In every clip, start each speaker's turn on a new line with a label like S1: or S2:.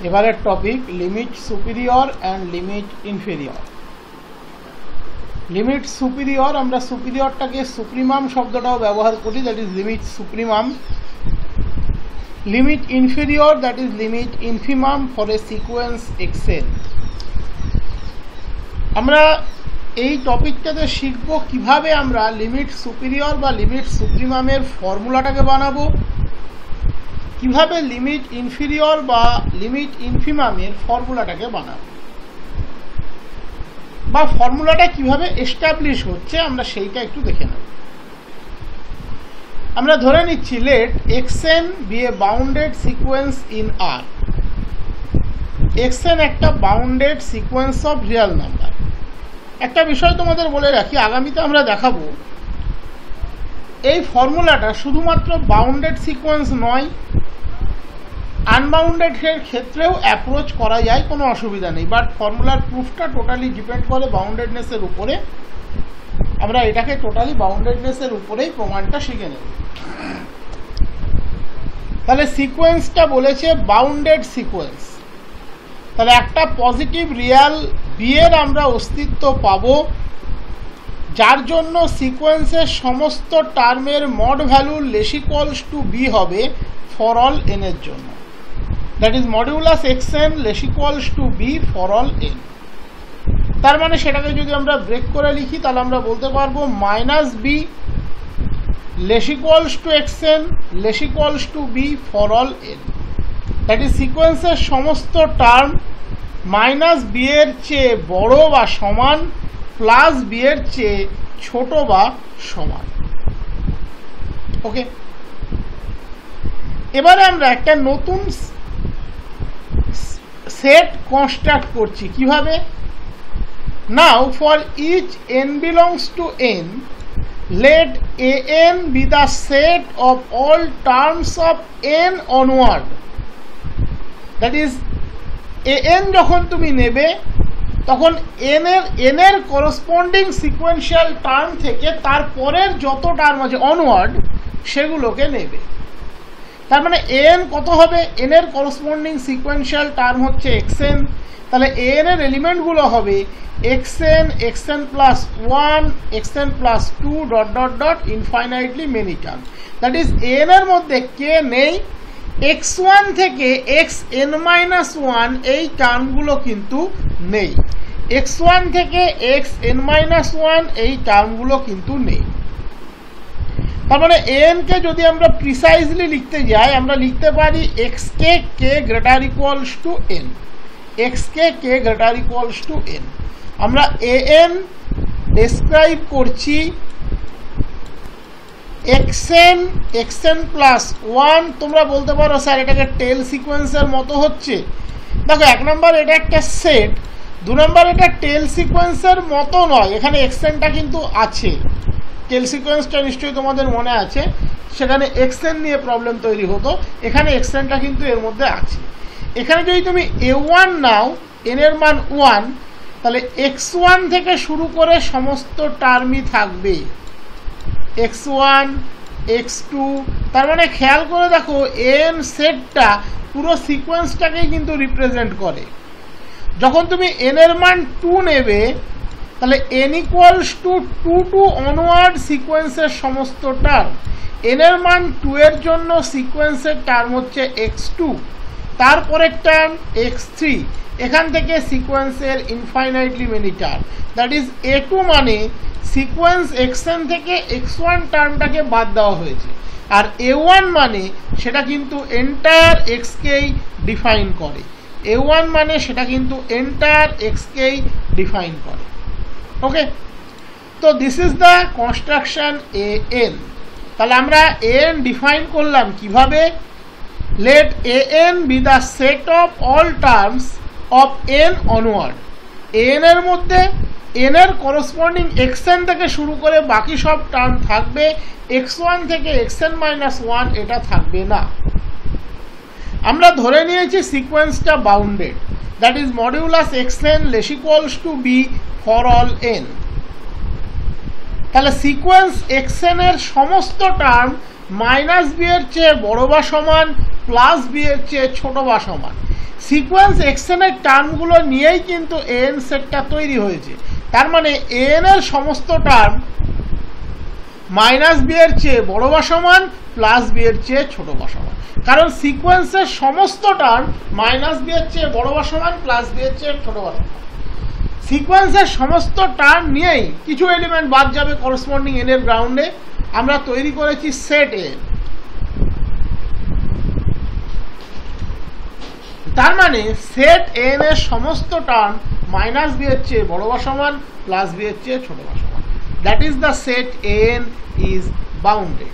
S1: এবারের topic limit superior and limit inferior. Limit superior, আমরা সুপিরিয়রটাকে সুপ্রিমাম শব্দটাও ব্যবহার করি, that is limit supremum. Limit inferior, that is limit infimum for a sequence x n. আমরা এই টপিকটাতে শিখব কিভাবে আমরা লিমিট সুপিরিয়র বা লিমিট সুপ্রিমামের ফর্মুলাটাকে বানাবো, কিভাবে লিমিট ইনফিরিয়র বা লিমিট ইনফিমামের ফর্মুলাটাকে বানাবো, বা ফর্মুলাটা কিভাবে এস্টাবলিশ হচ্ছে আমরা সেইটা একটু দেখে নেব। আমরা ধরে নিচ্ছি let xn be a bounded sequence in R। xn একটা bounded sequence of real number. একটা বিষয় তোমাদের বলে রাখি, আগামীতে আমরা দেখাবো এই ফর্মুলাটা শুধুমাত্র বাউন্ডেড সিকোয়েন্স নয়, আনবাউন্ডেডের ক্ষেত্রেও অ্যাপ্রোচ করা যায়, কোনো অসুবিধা নেই। বাট ফর্মুলার প্রুফটা টোটালি ডিপেন্ড করে বাউন্ডেডনেসের উপরে। আমরা এটাকে টোটালি বাউন্ডেডনেসের উপরেই প্রমাণটা শিখে নেব। তাহলে সিকোয়েন্সটা বলেছে বাউন্ডেড সিকোয়েন্স। তাহলে একটা পজিটিভ রিয়াল বি এর আমরা অস্তিত্ব পাবো, যার জন্য সিকোয়েন্সের সমস্ত টার্মের mod value less equals to b হবে ফর অল এন এর জন্য। That is modulus xn less equals to B for all n. তার মানে সেটাকে যদি আমরা ব্রেক করে লিখি তাহলে আমরা বলতে পারবো minus B less equals to xn less equals to B for all n. That is সিকোয়েন্সের সমস্ত টার্ম মাইনাস বি এর চেয়ে বড় বা সমান প্লাস বি এর চেয়ে ছোট বা সমান। ওকে, এবারে আমরা একটা নতুন সেট কনস্ট্রাক্ট করছি। কিভাবে? Now for each n belongs to n, let an be the set of all terms of n onward. That is, an যখন তুমি নেবে তখন n এর করসপন্ডিং সিকোয়েন্সিয়াল টার্ম থেকে তারপরের যত টার্ম আছে অনওয়ার্ড সেগুলোকে নেবে। তার মানে n কত হবে? n এর করসপন্ডিং সিকোয়েন্সিয়াল টার্ম হচ্ছে xn। তাহলে n এর এলিমেন্টগুলো হবে xn, xn plus 1, xn plus 2 dot dot dot infinitely many term. That is n এর মধ্যে কে নেই, x1 থেকে xn-1 এই টার্মগুলো কিন্তু নেই। x1 থেকে xn-1 এই টার্মগুলো কিন্তু নেই। তার মানে n কে যদি আমরা প্রিসাইজলি লিখতে যাই আমরা লিখতে পারি xk k greater equals to n, xk k greater equals to n। আমরা an ডেসক্রাইব করছি xn প্লাস 1। তোমরা বলতে পারো স্যার এটাকে টেল সিকোয়েন্সের মতো হচ্ছে। দেখো, এক নম্বর এটা একটা সেট, দু নম্বর এটা টেল সিকোয়েন্সের মতো নয়। এখানে xnটা কিন্তু আছে, টেল সিকোয়েন্সটা নিশ্চয়ই তোমাদের মনে আছে, সেখানে xn নিয়ে প্রবলেম তৈরি হতো। এখানে xnটা কিন্তু এর মধ্যে আছে। এখানে যদি তুমি a1 নাও, n এর মান 1, তাহলে x1 থেকে শুরু করে সমস্ত টার্মই থাকবে, x1 x2। তার মানে খেয়াল করে দেখো n সেটটা পুরো সিকোয়েন্সটাকেই কিন্তু রিপ্রেজেন্ট করে। যখন তুমি n এর মান 2 নেবে তাহলে n equals to 2 to onward সিকোয়েন্সের সমস্ত টার্ম। n এর মান 2 এর জন্য সিকোয়েন্সের টার্ম হচ্ছে x2, তারপরের টার্ম x3। এখান থেকে সিকোয়েন্সের infinitely many term. That is a2 মানে সিকোয়েন্স xn থেকে x1 টার্মটাকে বাদ দেওয়া হয়েছে, আর a1 মানে সেটা কিন্তু এন্টায়ার xকেই ডিফাইন করে। a1 মানে সেটা কিন্তু এন্টায়ার xকেই ডিফাইন করে। ওকে, তো this is the construction an। তাহলে আমরা an ডিফাইন করলাম কিভাবে? Let an be the set of all terms of n onward. an এর মধ্যে n এর করসপন্ডিং xn থেকে শুরু করে বাকি সব টার্ম থাকবে, x1 থেকে xn-1 এটা থাকবে না। আমরা ধরে নিয়েছি সিকোয়েন্সটা bounded, that is modulus xn less equals to B for all n। তাহলে সিকোয়েন্স xn এর সমস্ত টার্ম মাইনাস বি এর চেয়ে বড় বা সমান প্লাস বি এর চেয়ে ছোট বা সমান। সিকোয়েন্স এক্সএন এর টার্মগুলো নিয়েই কিন্তু এন সেটটা তৈরি হয়েছে। তার মানে এন এর সমস্ত টার্ম মাইনাস বি এর চেয়ে বড় বা সমান, প্লাস বি এর চেয়ে ছোট বা সমান, কারণ সিকোয়েন্সের সমস্ত টার্ম মাইনাস বি এর চেয়ে বড় বা সমান, প্লাস বি এর চেয়ে ছোট বা সমান। সিকোয়েন্সের সমস্ত টার্ম নিয়েই কিছু এলিমেন্ট বাদ যাবে করসপন্ডিং এন এর গ্রাউন্ডে, আমরা তৈরি করেছি সেট এন। তার মানে সেট এন এর সমস্ত টার্ম মাইনাস বি এর চেয়ে বড় বা সমান, প্লাস বি এর চেয়ে ছোট বা সমান। That is the set N is bounded.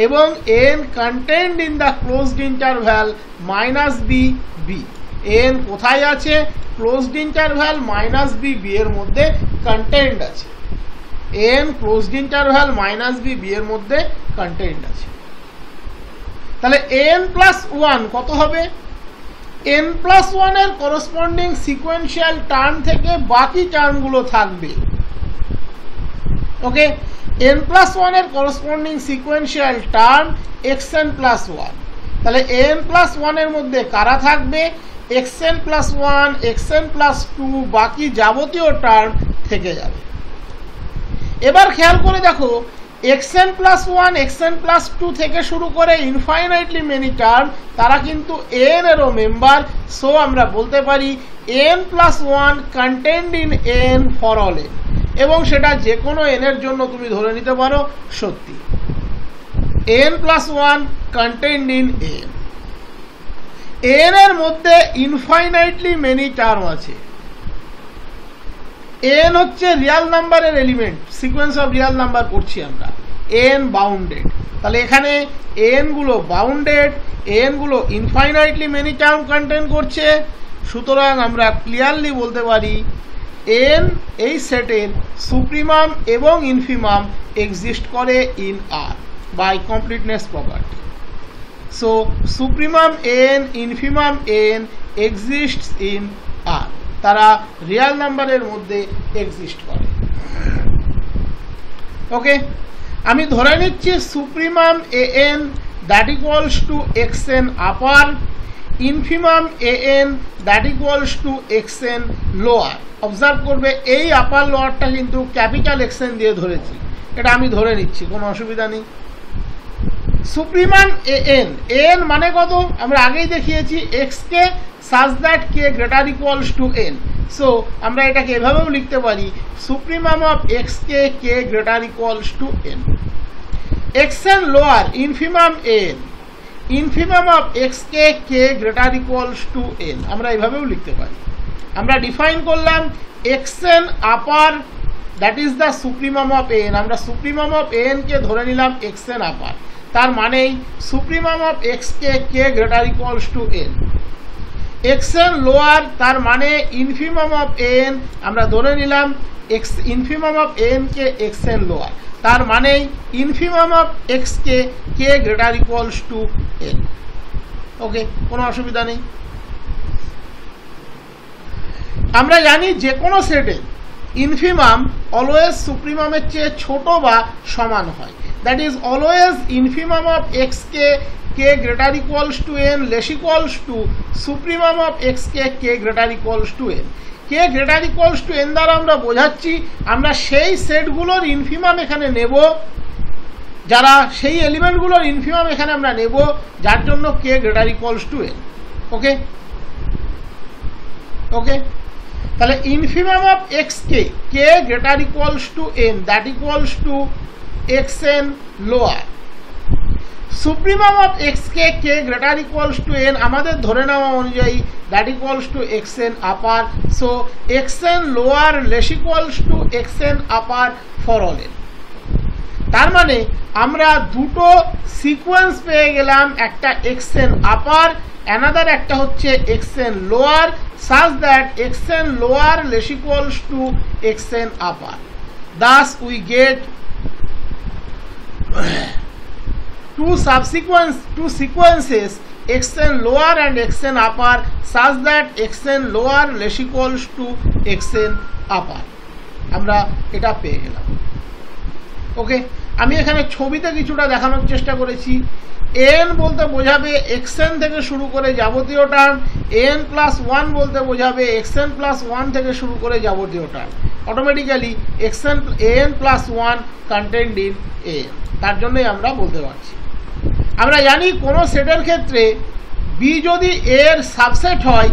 S1: এবং N contained in the closed interval minus B B. N কোথায় আছে? Closed interval minus B B এর মধ্যে কন্টেন্ড আছে। N closed interval minus B B এর মধ্যে কন্টেন্ড আছে। তাহলে এন প্লাস ওয়ান কত হবে? এন প্লাস ওয়ান এর করসপন্ডিং সিকোয়েন্সিয়াল টার্ম থেকে বাকি টার্মগুলো থাকবে। ওকে, এন প্লাস ওয়ান এর corresponding sequential term x n plus one. তাহলে এন প্লাস ওয়ান এর মধ্যে কারা থাকবে? X n plus one, x n plus two, বাকি যাবতীয় টার্ম থেকে যাবে। এবার খেয়াল করে দেখো, x n plus one, x n plus two থেকে শুরু করে ইনফাইনাইটলি মেনি টার্ম, তারা কিন্তু এন এরও মেম্বার। সো আমরা বলতে পারি N plus one contained in N for all N, এবং সেটা যে কোনো এন এর জন্য তুমি ধরে নিতে পারো সত্যি। N plus one contained in N. N এর মধ্যে ইনফাইনাইটলি মেনি টার্ম আছে। এন হচ্ছে রিয়াল নাম্বারের element, sequence of real number পড়ছি আমরা। এন বাউন্ডেড, তাহলে এখানে এন গুলো বাউন্ডেড, এন গুলো ইনফাইনাইটলি মেনি টার্ম কন্টেন করছে। সুতরাং আমরা ক্লিয়ারলি বলতে পারি এন এই সেটের সুপ্রিমাম এবং ইনফিমাম এক্সিস্ট করে in R by completeness property. So supremum N, infimum N exists in R, তারা রিয়াল নাম্বারের মধ্যে এক্সিস্ট করে। ওকে, আমি ধরে নিচ্ছি supremum A N that equals to x N upper, infimum A N that equals to x N lower. Observe করবে এই আপার লোয়ারটা কিন্তু ক্যাপিটাল এক্স এন দিয়ে ধরেছি, এটা আমি ধরে নিচ্ছি, কোনো অসুবিধা নেই। সুপ্রিমাম এ এন, এন মানে কত? আমরা আগেই দেখিয়েছি x K such that k greater equals to n. So আমরা এটাকে এভাবেও লিখতে পারি সুপ্রিমাম অফ এক্স কে কে greater equals to n। X N lower, infimum N, infimum of X কে কে গ্রেটার ইকুয়ালস টু n, আমরা এভাবেও লিখতে পারি। আমরা ডিফাইন করলাম x N upper that is the supremum of N. আমরা সুপ্রিমাম অফ এন কে ধরে নিলাম এক্স এন আপার, তার মানেই সুপ্রিমাম অফ এক্স কে কে greater equals to n। X N lower, তার মানে ইনফিমাম অফ এন, আমরা ধরে নিলাম এক্স ইনফিমাম অফ এন কে এক্স এন লোয়ার, তার মানে ইনফিমাম অফ এক্স কে কে greater equals to N. Okay, কোনো অসুবিধা নেই। আমরা জানি যে কোনো সেটে ইনফিমাম অলওয়েজ সুপ্রিমামের চেয়ে ছোট বা সমান হয়। That is always infimum of X K k greater equals to n less equals to supremum of x k greater equals to n। k greater equals to n দ্বারা আমরা বোঝাচ্ছি আমরা সেই সেটগুলোর ইনফিমাম এখানে নেব, যারা সেই এলিমেন্টগুলোর ইনফিমাম এখানে আমরা নেব যার জন্য k greater equals to n। ওকে ওকে, তাহলে infimum of x k greater equals to n that equals to xn lower, supremum of X কে কে গ্রেটার ইকুয়ালস টু এন আমাদের ধরে নেওয়া অনুযায়ী that equals to x N upper. So x N lower less equals two x N upper for all n. তার মানে আমরা দুটো সিকোয়েন্স পেয়ে গেলাম, একটা এক্স এন আপার, অ্যানাদার একটা হচ্ছে x N lower, such that x N lower less equals two x N upper. Das we get two sequences xn lower and xn upper such that xn lower less equals to xn upper। আমরা এটা পেয়ে গেলাম। ওকে, আমি এখানে ছবিতে কিছুটা দেখানোর চেষ্টা করেছি। এন বলতে বোঝাবে xn থেকে শুরু করে যাবতীয় টার্ম, এন প্লাস 1 বলতে বোঝাবে xn প্লাস 1 থেকে শুরু করে যাবতীয় term. Automatically an plus 1 contained in an, তার জন্যই আমরা বলতে পারছি। আমরা জানি কোনো সেটের ক্ষেত্রে বি যদি এর সাবসেট হয়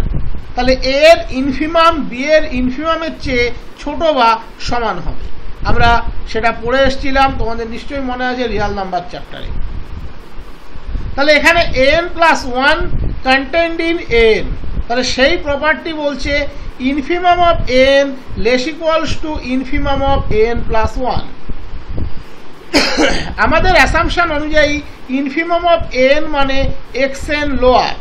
S1: তাহলে এর ইনফিমাম বি এর ইনফিমামের চেয়ে ছোট বা সমান হবে। আমরা সেটা পড়ে এসেছিলাম, তোমাদের নিশ্চয়ই মনে আছে রিয়াল নাম্বার চ্যাপ্টারে। তাহলে এখানে an plus 1 contained in an, তাহলে সেই প্রপার্টি বলছে infimum of n less equals two infimum of n plus 1। আমাদের অ্যাসাম্পশন অনুযায়ী ইনফিমাম অফ n মানে xn lower,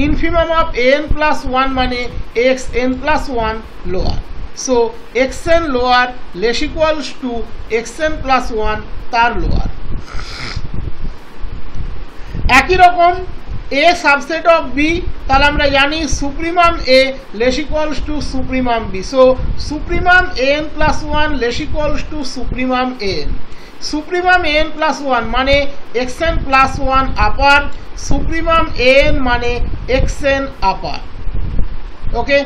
S1: infimum of n plus 1 মানে xn plus 1 lower. So xn lower less equals to xn plus 1 তার lower. একই রকম a subset of b, তাহলে আমরা জানি supremum a less equals two supremum b। So supremum n plus 1 less equals two supremum n। Supremum n plus 1 মানে xn plus 1 আপার, supremum n মানে xn আপার। ওকে,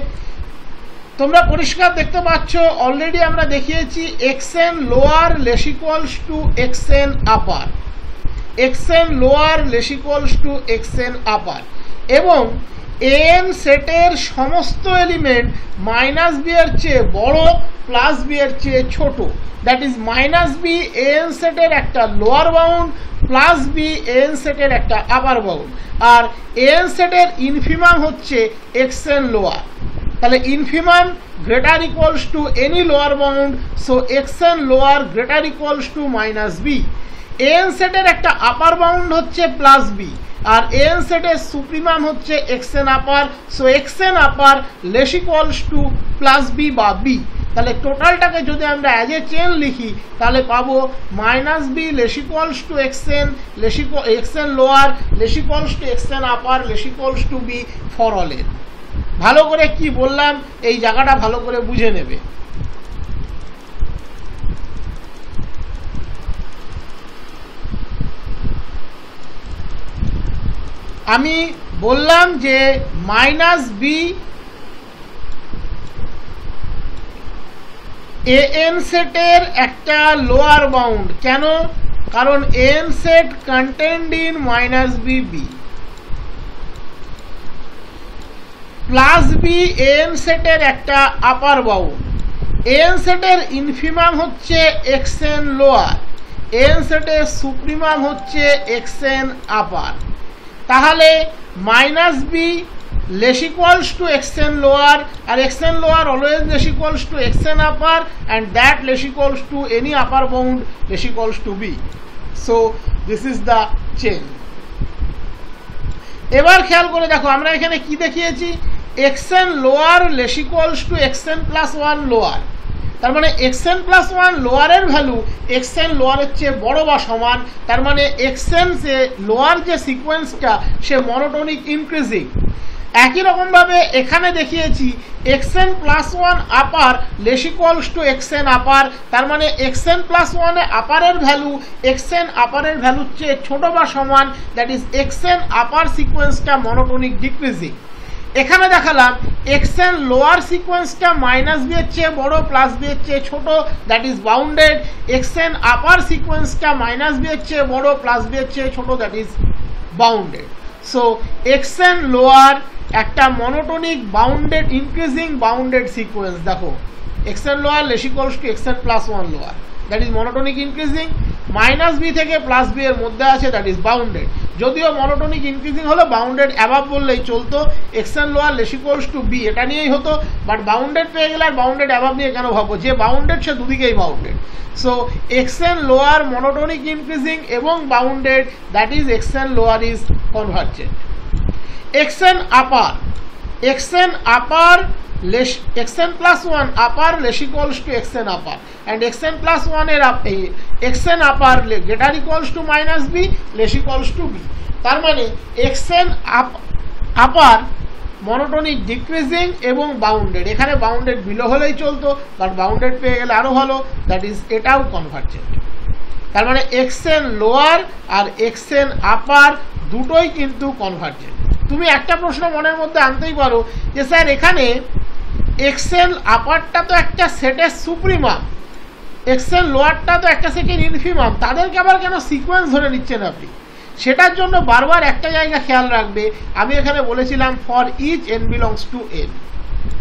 S1: তোমরা পরিষ্কার দেখতে পাচ্ছ অলরেডি আমরা দেখিয়েছি xn lower less equals to xn upper, xn lower less equals to xn আপার, এবং an সেটের সমস্ত এলিমেন্ট মাইনাস বি এর চেয়ে বড় প্লাস বি এর চেয়ে ছোট। That is minus b an সেটের একটা lower bound, plus b an সেটের একটা আপার বাউন্ড, আর an সেটের ইনফিমাম হচ্ছে xn লোয়ার। তাহলে infimum greater equals to any lower bound, so xn lower greater equals to minus b. an সেটের একটা আপার বাউন্ড হচ্ছে প্লাস বি, আর an সেটের সুপ্রিমাম হচ্ছে xn upper, so xn upper less equals to plus b বা b. তাহলে টোটালটাকে যদি আমরা অ্যাজ এ চেন লিখি তাহলে পাবো minus B less equals to xn lower less equals to xn upper less equals to B for all n। ভালো করে কি বললাম এই জায়গাটা ভালো করে বুঝে নেবে। আমি বললাম যে মাইনাস বি an সেটের একটা লোয়ার বাউন্ড, কেন? কারণ an set content in minus B b, plus b an সেটের একটা আপার বাউন্ড, an সেটের ইনফিমাম হচ্ছে xn লোয়ার, an সেটের সুপ্রিমাম হচ্ছে xn আপার। তাহলে minus B less equals to xn lower, আর xn lower always less equals to xn upper, and that less equals to any upper bound less equals to b. So this is the chain. এবার খেয়াল করে দেখো আমরা এখানে কি দেখিয়েছি, xn lower less equals to xn plus 1 lower. তার মানে xn প্লাস 1 লোয়ারের ভ্যালু xn লোয়ারের চেয়ে বড় বা সমান, তার মানে xn যে লোয়ার যে সিকোয়েন্সটা সে মনোটোনিক ইনক্রিজিং। একই রকমভাবে এখানে দেখিয়েছি xn plus 1 upper less equals to xn upper, তার মানে xn প্লাস 1 আপারের ভ্যালু xn আপারের ভ্যালুর চেয়ে ছোট বা সমান, দ্যাট ইজ xn আপার সিকোয়েন্সটা মনোটোনিক ডিক্রিজিং। এখানে দেখালাম xn লোয়ার সিকোয়েন্সটা মাইনাস বি এর চেয়ে বড় প্লাস বি এর চেয়ে ছোট, that is bounded. xn upper সিকোয়েন্সটা মাইনাস বি এর চেয়ে বড় প্লাস বি এর চেয়ে ছোট, that is bounded. So xn lower একটা monotonic bounded increasing bounded sequence. দেখো xn lower less equals to xn plus 1 lower, that is monotonic increasing, minus b থেকে প্লাস বি এর মধ্যে আছে, দ্যাট ইজ বাউন্ডেড। যদিও মনোটোনিক ইনক্রিজিং হলো bounded above বললেই চলতো, xn lower less equals to b এটা নিয়েই হতো, বাট বাউন্ডেড পেয়ে গেলে আর বাউন্ডেড অ্যাবাভ নিয়ে কেন ভাববো, যে বাউন্ডেড সে দুদিকেই bounded. So xn lower monotonic increasing এবং bounded, that is xn lower is convergent. xn upper, xn upper xn plus 1 upper less equals to xn upper, and xn plus 1 এর xn upper greater equals to minus B less equals to B. তার মানে xn upper monotonic decreasing এবং bounded, এখানে bounded below হলেই চলতো, but bounded পেয়ে গেলে আরও ভালো, দ্যাট ইজ এটাও কনভার্জেন্ট। তার মানে এক্সএন লোয়ার আর এক্সএন আপার দুটোই কিন্তু কনভার্জেন্ট। তুমি একটা প্রশ্ন মনের মধ্যে আনতেই পারো যে স্যার এখানে এক্সএন আপারটা তো একটা সেটের সুপ্রিমাম, এক্সএন লোয়ারটা তো একটা সেটের ইনফিমাম, তাদেরকে আবার কেন সিকোয়েন্স ধরে নিচ্ছেন আপনি? সেটার জন্য বারবার একটা জায়গা খেয়াল রাখবে, আমি এখানে বলেছিলাম for each n belongs to n,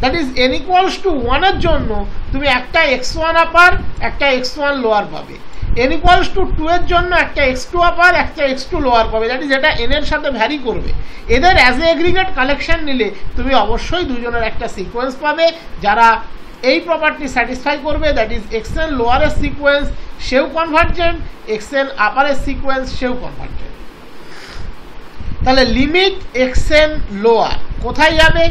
S1: that is n equals to 1 এর জন্য তুমি একটা x1 আপার একটা x1 লোয়ার পাবে, n ইকুয়ালস টু 2 এর জন্য একটা x2 আপার একটা x2 লোয়ার পাবে, দ্যাট ইজ এটা n এর সাথে ভ্যারি করবে। এদের অ্যাজ এ এগ্রিগেট কালেকশন নিলে তুমি অবশ্যই দুজনের একটা সিকোয়েন্স পাবে যারা এই প্রপার্টি স্যাটিসফাই করবে, দ্যাট ইজ এক্সএন লোয়ারের সিকোয়েন্স সেও কনভার্জেন্ট, এক্সএন আপারের সিকোয়েন্স সেও কনভার্জেন্ট। তাহলে লিমিট এক্সএন লোয়ার কোথায় যাবে?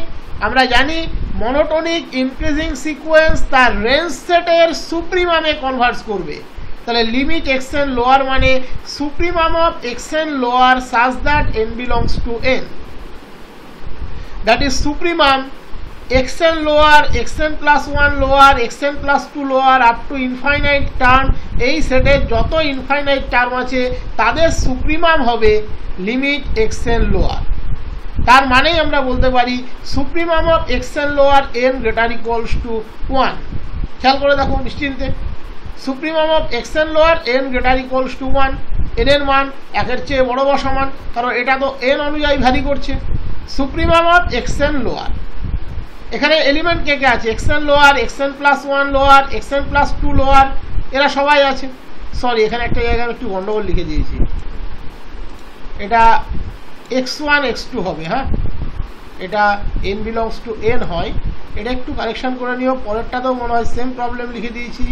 S1: আমরা জানি মনোটোনিক ইনক্রিজিং সিকোয়েন্স তার রেঞ্জ সেটের সুপ্রিমামে কনভার্স করবে। তাহলে লিমিট এক্সএন লোয়ার মানে supremum of XN lower such that N belongs to n, that is supremum xn lower xn plus 1 lower xn plus 2 lower up to infinite term, এই সেটের যত infinite term আছে তাদের supremum হবে limit xn lower. তার মানেই আমরা বলতে পারি supremum of xn lower n greater equals to 1। খেয়াল করে দেখো নিশ্চিন্তে, supremum of xn lower n greater equals to 1, n এর মান 1 এর চেয়ে বড় বা সমান, কারণ এটা তো n অনুযায়ী ভ্যারি করছে। সুপ্রিমাম অফ xn লোয়ার, এখানে এলিমেন্ট কে কে আছে? xn lower, xn plus 1 lower, xn plus 2 lower, এরা সবাই আছে। সরি, এখানে একটা জায়গায় একটু গন্ডগোল লিখে দিয়েছি, এটা x1 x2 হবে, হ্যাঁ এটা n বিলংস টু n হয়, এটা একটু কারেকশন করে নিও, পরেরটাতেও মনে হয় সেম প্রবলেম লিখে দিয়েছি।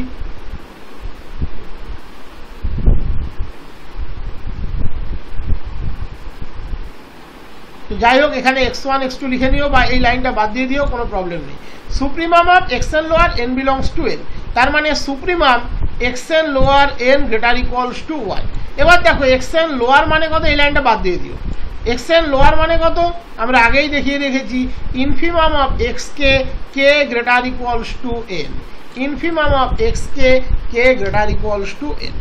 S1: যাই হোক, এখানে x1 x2 লিখে নিও বা এই লাইনটা বাদ দিয়ে দিও, কোনো প্রবলেম নেই। Supremum of xn lower n belongs to n, তার মানে supremum xn lower n greater equals to 1। এবার দেখো xn লোয়ার মানে কত, এই লাইনটা বাদ দিয়ে দিও। xn লোয়ার মানে কত আমরা আগেই দেখিয়ে রেখেছি, infimum of xk k greater equals to n, infimum of xk k greater equals to n।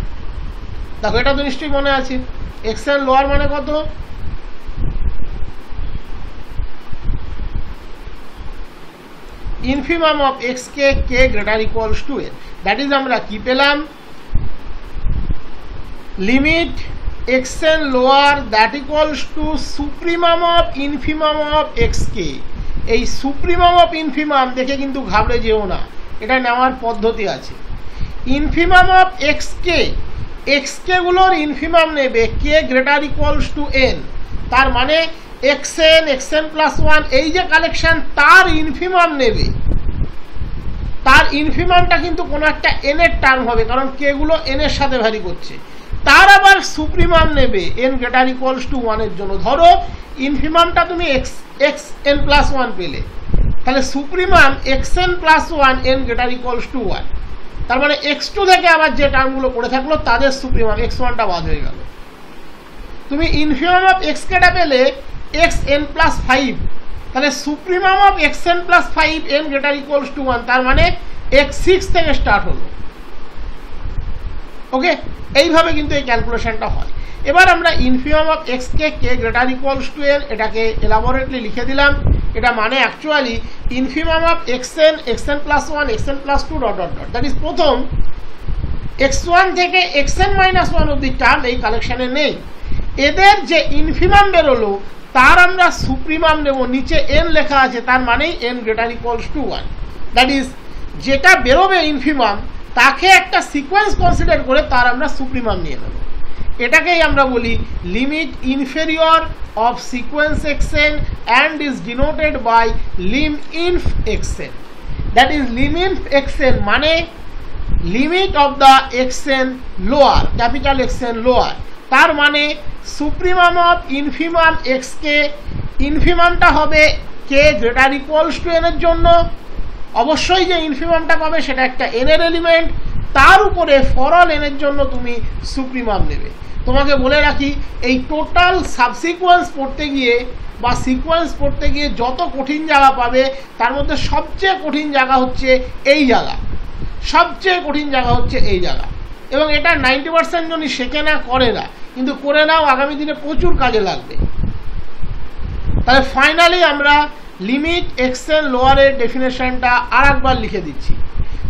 S1: দেখো এটা তো নিশ্চয়ই মনে আছে, xn লোয়ার মানে কত, infimum of xk k greater equals to n, that is আমরা কি পেলাম, limit xn lower that equals to supremum of infimum of xk। এই সুপ্রিমাম অফ ইনফিমাম দেখে কিন্তু ঘাবড়ে যেও না, এটা নেওয়ার পদ্ধতি আছে। ইনফিমাম অফ xk, xk গুলোর ইনফিমাম নেবে k greater equals to n, তার মানে xn xn প্লাস 1 এই যে কালেকশন তার ইনফিমাম নেবে, তার ইনফিমামটা কিন্তু কোনো একটা n এর টার্ম হবে, কারণ k গুলো n এর সাথে ভ্যারি করছে, তার আবার সুপ্রিমাম নেবে n গ্রেটার ইকুয়ালস টু 1 এর জন্য। ধরো ইনফিমামটা তুমি xn প্লাস 1 পেলে, তাহলে supremum xn plus 1 n greater equals to 1, তার মানে x2 থেকে আবার যে টার্মগুলো পড়ে থাকলো তাদের সুপ্রিমাম x1টা বাদ হয়ে গেল। তুমি ইনফিমাম অফ xkটা পেলে xn প্লাস 5, তাহলে supremum of xn plus 5 n greater equals to 1, তার মানে x6 থেকে স্টার্ট হলো। ওকে, এইভাবে কিন্তু এই ক্যালকুলেশনটা হয়। এবার আমরা infimum of xk k greater equals to n এটাকে এলাবোরেটলি লিখে দিলাম। এটা মানে actually infimum of xn xn plus 1 xn plus 2 dot dot dot, that is প্রথম x1 থেকে xn মাইনাস 1 অবধি টার্ম এই কালেকশনে নেই, এদের যে ইনফিমাম বেরোলো তার আমরা সুপ্রিমাম নেব, নিচে n লেখা আছে, তার মানেই n greater equals to 1, that is যেটা বেরোবে ইনফিমাম তাকে একটা সিকোয়েন্স কনসিডার করে তার আমরা সুপ্রিমাম নিয়ে নেব। এটাকেই আমরা বলি limit inferior of sequence xn and is denoted by lim inf xn, that is lim inf xn মানে limit of the xn lower, capital xn lower, তার মানে সুপ্রিমাম অফ ইনফিমাম xk, ইনফিমামটা হবে k greater equals to n এর জন্য, অবশ্যই যে ইনফিমামটা পাবে সেটা একটা n এর এলিমেন্ট, তার উপরে ফর অল n এর জন্য তুমি সুপ্রিমাম নেবে। তোমাকে বলে রাখি, এই টোটাল সাবসিকোয়েন্স পড়তে গিয়ে বা সিকোয়েন্স পড়তে গিয়ে যত কঠিন জায়গা পাবে তার মধ্যে সবচেয়ে কঠিন জায়গা হচ্ছে এই জায়গা, সবচেয়ে কঠিন জায়গা হচ্ছে এই জায়গা। এবং এটা 90% জনই শেখে না, করে না, কিন্তু করে নাও, আগামী দিনে প্রচুর কাজে লাগবে। তাহলে ফাইনালি আমরা লিমিট এক্সেন লোয়ারের ডেফিনেশনটা আর একবার লিখে দিচ্ছি।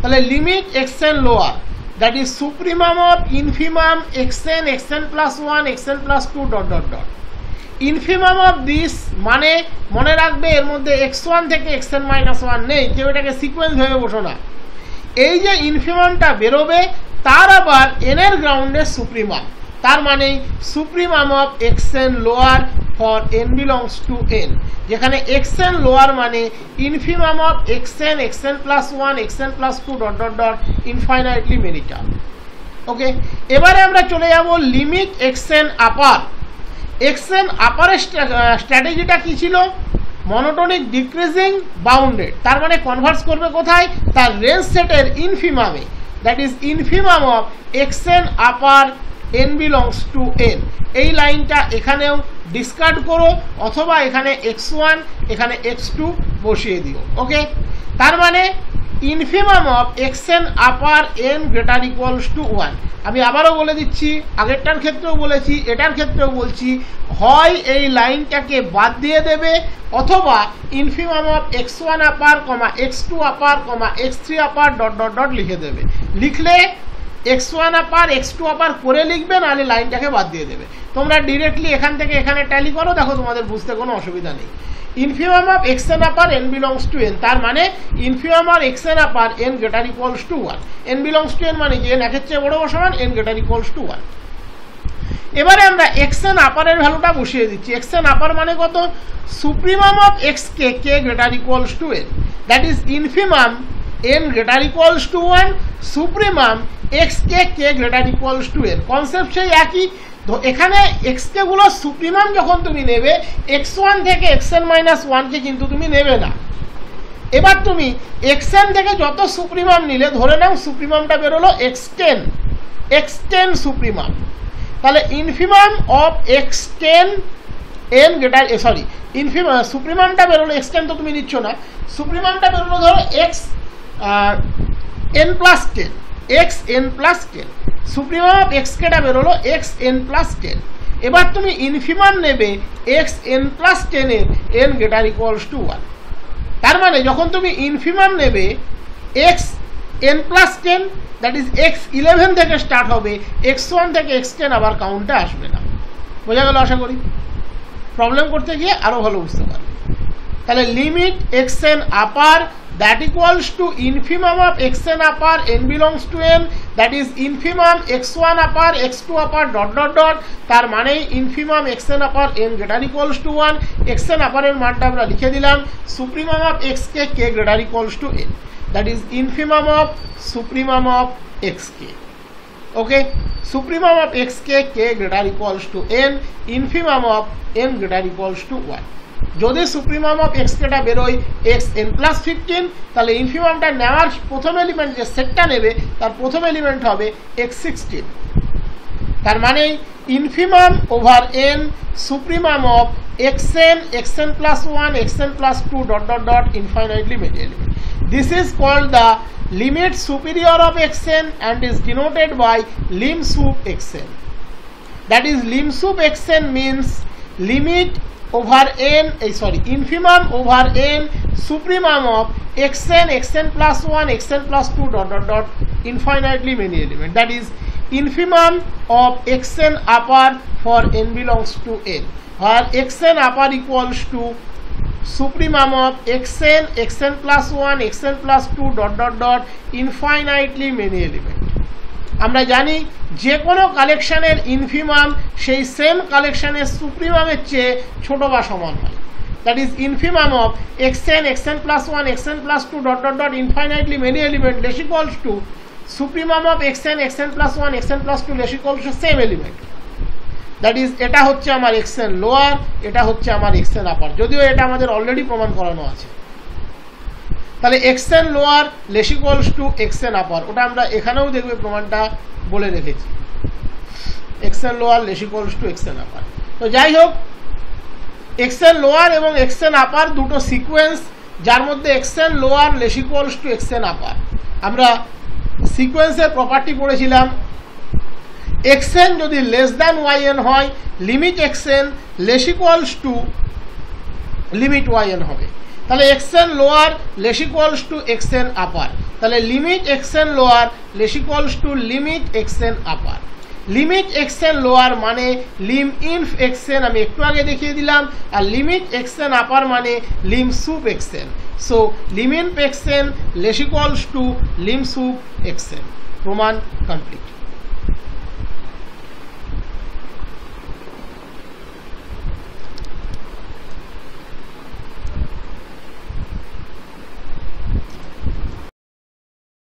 S1: তাহলে limit x n lower that is supremum of infimum x n x n plus 1 x n plus 2 dot dot dot. Infimum of this মানে মনে রাখবে এর মধ্যে x1 থেকে xn মাইনাস 1 নেই, কেউ এটাকে সিকোয়েন্স ভেবে বসো না। এই যে ইনফিমামটা বেরোবে তার আবার n এর গ্রাউন্ডে সুপ্রিমাম, তার মানে supremum of xn lower for n belongs to n, যেখানে xn লোয়ার মানে infimum of xn xn plus 1 xn plus 2 dot dot dot infinitely many term. Okay, এবারে আমরা চলে যাব লিমিট xn আপার। xn আপারের স্ট্র্যাটেজিটা কি ছিল? মনোটোনিক ডিক্রিজিং বাউন্ডেড, তার মানে কনভার্স করবে কোথায়? তার রেঞ্জ সেটের ইনফিমামে, that is infimum of xn upper n belongs to n। এই লাইনটা এখানেও ডিসকার্ড করো, অথবা এখানে x1 এখানে x2 বসিয়ে দিও। ওকে, তার মানে infimum of xn upper n greater equals to 1। আমি আবারও বলে দিচ্ছি, আগেরটার ক্ষেত্রেও বলেছি, এটার ক্ষেত্রেও বলছি, হয় এই লাইনটাকে বাদ দিয়ে দেবে, অথবা infimum of x1 upper x2 upper x3 upper dot dot dot লিখে দেবে। লিখলে x1 আপার x2 আপার করে লিখবে, নাহলে লাইনটাকে বাদ দিয়ে দেবে। তোমরা ডিরেক্টলি এখান থেকে এখানে ট্যালি করো, দেখো তোমাদের বুঝতে কোনো অসুবিধা নেই। Infimum of xn upper n belongs to n, তার মানে infimum of xn upper n greater equals to 1। n belongs to n মানে কি n একের চেয়ে বড় বা সমান, n গ্রেটার ইকুয়ালস টু 1। এবারে আমরা xn আপারের ভ্যালুটা বসিয়ে দিচ্ছি। xn আপার মানে কত? Supremum of xk k greater equals to n, that is infimum n greater equals to 1, supremum xk k greater equals to n। Concept সেই একই। তো এখানে xk গুলো সুপ্রিমাম যখন তুমি নেবে, x1 থেকে xn মাইনাস 1 কে কিন্তু তুমি নেবে না। এবার তুমি xn থেকে যত সুপ্রিমাম নিলে, ধরে নাও সুপ্রিমামটা বেরোলো x10 সুপ্রিমাম, তাহলে infimum of x10 n greater infimum সুপ্রিমামটা বেরোলো x10, তো তুমি নিচ্ছ না, সুপ্রিমামটা বেরোলো ধরো xn plus 10, xn plus 10, supremum of xkটা বেরোলো xn প্লাস 10। এবার তুমি ইনফিমাম নেবে xn প্লাস 10 এর n গ্রেটার ইকুয়ালস টু 1। তার মানে যখন তুমি ইনফিমাম নেবে xn plus 10, that is x11 থেকে স্টার্ট হবে, x1 থেকে x10 আবার কাউন্টে আসবে না। বোঝা গেল আশা করি? প্রবলেম করতে গিয়ে আরও ভালো বুঝতে পারবে। তাহলে limit xn upper that equals to infimum of xn upper n belongs to n, that is infimum x1 upper x2 upper dot dot dot, তার মানে infimum xn upper n greater equals to 1, xn upper এর মানটা আমরা লিখে দিলাম, supremum of xk k greater equals to n, that is infimum of supremum of xk. Okay, supremum of xk k greater equals to n, infimum of n greater equals to 1. যদি supremum of এক্সকেটা বেরোয় xn plus 15, তাহলে ইনফিমামটা নেওয়ার প্রথম element যে সেটটা নেবে তার প্রথম এলিমেন্ট হবে x16। তার মানে infimum over n supremum of xn plus 1 xn plus 2 dot dot dot infinitely many element. This is called the limit superior of xn and is denoted by lim sup xn. That is lim sup xn means limit over n, infimum over n supremum of xn plus 1 xn plus 2 dot dot dot infinitely many element, that is infimum of xn upper for n belongs to n, where xn upper equals to supremum of xn plus 1 xn plus 2 dot dot dot infinitely many element. আমরা জানি যে কোনো কালেকশনের infimum সেই same কালেকশনের সুপ্রিমামের চেয়ে ছোট বা সমান হয়, that is infimum of xn plus 1 xn plus 2 dot dot dot infinitely many element less equals two supremum of xn plus 1 xn plus 2 less equals to same element, that is এটা হচ্ছে আমার xn lower, এটা হচ্ছে আমার xn আপার, যদিও এটা আমাদের already প্রমাণ করানো আছে। তাহলে xn lower less equals to xn upper, ওটা আমরা এখানেও দেখবে প্রমাণটা বলে রেখেছি, xn lower less equals to xn upper. তো যাই হোক, xn লোয়ার এবং xn আপার দুটো সিকোয়েন্স, যার মধ্যে xn lower less equals to xn upper. আমরা সিকোয়েন্সের প্রপার্টি পড়েছিলাম, এক্সএন যদি লেস দ্যান ওয়াইএন হয় limit x n less equals to limit y n হবে। তাহলে x n lower less equals to x n upper, তাহলে limit XN lower less equals to limit x n upper. Limit XN lower মানে Lim inf XN, আমি একটু আগে দেখিয়ে দিলাম, আর লিমিট এক্সএন আপার মানে lim sup x n. So lim inf x n less equals to lim sup x n. প্রমাণ complete.